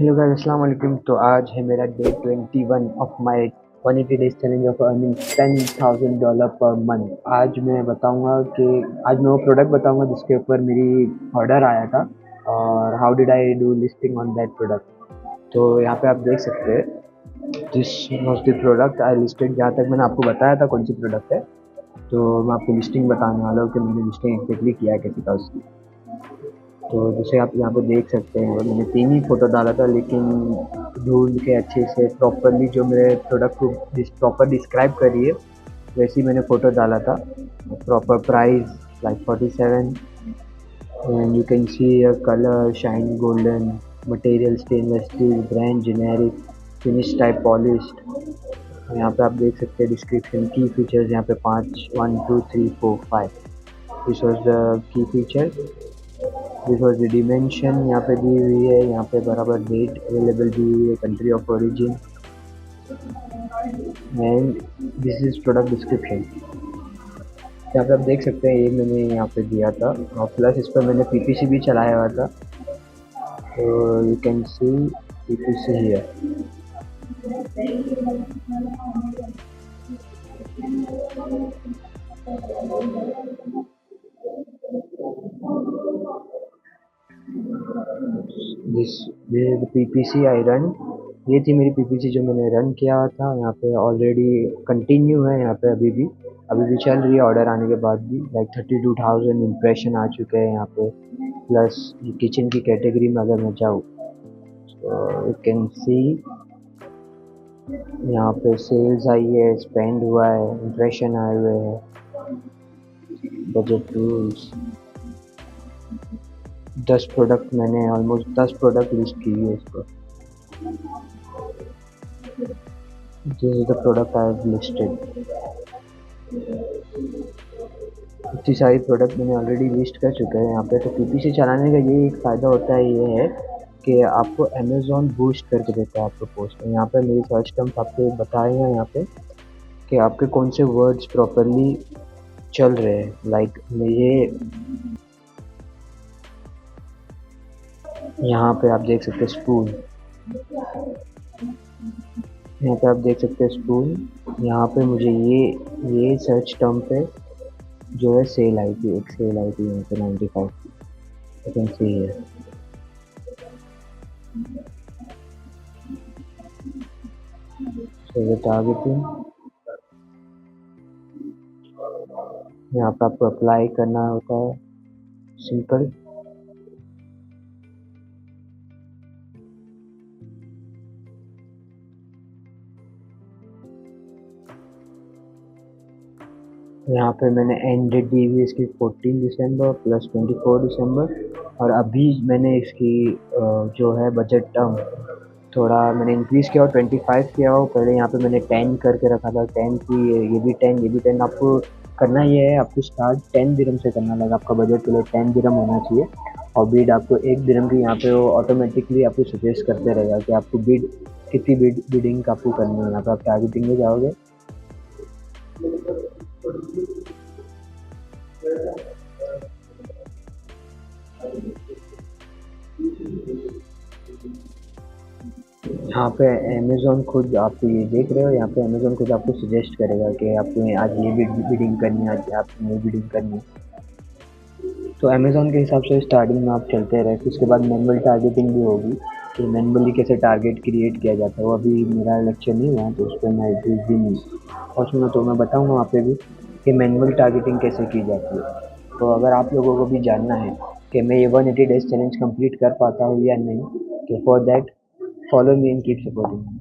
Hello guys, अस्सलाम वालेकुम। तो आज है मेरा day 21 of my 180 days challenge of earning $10,000 per month. आज मैं वो प्रोडक्ट बताऊंगा जिसके ऊपर मेरी ऑर्डर आया था और how did I do listing on that product. तो यहाँ पे आप देख सकते हैं this was the product I listed. जहाँ तक मैंने आपको बताया था कौन सी प्रोडक्ट है, तो मैं आपको लिस्टिंग बताने वाला हूँ कि मैंने लिस्टिंग एग्जैक्टली किया कैसे था उसकी। तो जैसे आप यहाँ पे देख सकते हैं, मैंने 3 ही फ़ोटो डाला था, लेकिन ढूँढ के अच्छे से प्रॉपर्ली जो मेरे प्रोडक्ट को प्रॉपर डिस्क्राइब कर रही है वैसी मैंने फ़ोटो डाला था। Proper price like 47 and you can C a colour shine golden, material stainless steel, brand generic, finish type polished. यहाँ पे आप देख सकते हैं डिस्क्रिप्शन की फीचर्स यहाँ पे 5 1 2 3 4 5। This was the key feature, this was the dimension यहाँ पे दी हुई है, यहाँ पे बराबर डेट अवेलेबल दी हुई है, country of origin and this is product description. यहाँ पे आप देख सकते हैं ये मैंने यहाँ पे दिया था और प्लस इस पर मैंने पीपीसी भी चलाया हुआ था। तो you can C PPC here. This PPC I run. ये थी मेरी पीपीसी जो मैंने रन किया था। यहाँ पे ऑलरेडी कंटिन्यू है, यहाँ पे अभी भी चल रही है ऑर्डर आने के बाद भी। लाइक 32,000 इम्प्रेशन आ चुके हैं यहाँ पे। प्लस किचन की कैटेगरी में अगर मैं जाऊँ तो यू कैन सी यहाँ पे सेल्स आई है, स्पेंड हुआ है, इम्प्रेशन आए हुए हैं, बजट टूल्स। 10 प्रोडक्ट मैंने ऑलमोस्ट 10 प्रोडक्ट लिस्ट की है इस पर। This is the product I have listed. इतनी सारी प्रोडक्ट मैंने ऑलरेडी लिस्ट कर चुका है यहाँ पे। तो पीपीसी चलाने का ये एक फ़ायदा होता है, ये है कि आपको अमेज़ॉन बूस्ट करके देता है आपको पोस्ट में। यहाँ पे मेरी सर्च टर्म्स आपको बताए हैं यहाँ पे कि आपके कौन से वर्ड्स प्रॉपरली चल रहे हैं। लाइक ये यहाँ पे आप देख सकते हैं स्पून, यहाँ पे आप देख सकते हैं स्पून। यहाँ पे मुझे ये सर्च टर्म पे जो है सेल आई थी, एक सेल आई थी यहाँ पे 95 की। You can see here. So ये टारगेटिंग यहाँ पे आपको अप्लाई करना होता है, सिंपल। यहाँ पे मैंने एंड डेट दी हुई इसकी 14 दिसंबर प्लस 24 दिसंबर। और अभी मैंने इसकी जो है बजट टर्म थोड़ा मैंने इंक्रीज़ किया और 25 किया हो। पहले यहाँ पे मैंने 10 करके रखा था, 10 की ये भी 10, ये भी 10। आपको करना ये है, आपको स्टार्ट 10 दिरहम से करना लगा। आपका बजट के लिए 10 दिरहम होना चाहिए और बिड आपको 1 दिरहम की यहाँ पे वो ऑटोमेटिकली आपको सजेस्ट करते रहेगा कि आपको कितनी बिडिंग आपको करनी है। यहाँ पे आप टारगेटिंग में जाओगे, यहाँ पे अमेज़ॉन खुद आप ये देख रहे हो, यहाँ पे अमेज़ॉन खुद आपको सजेस्ट करेगा कि आपको आज ये बिडिंग करनी है, आज आपको ये बिडिंग करनी है। तो अमेज़ॉन के हिसाब से स्टार्टिंग में आप चलते रहे, फिर उसके बाद मैनुअल टारगेटिंग भी होगी कि मैनुअली कैसे टारगेट क्रिएट किया जाता है। वो अभी मेरा लेक्चर नहीं हुआ तो उस पर मैं जिस दिन पहुँचूँगा तो मैं बताऊँगा वहाँ पे भी कि मैनुअल टारगेटिंग कैसे की जाती है। तो अगर आप लोगों को भी जानना है कि मैं ये 180 डेज़ चैलेंज कंप्लीट कर पाता हूँ या नहीं, तो for that follow me and keep supporting me.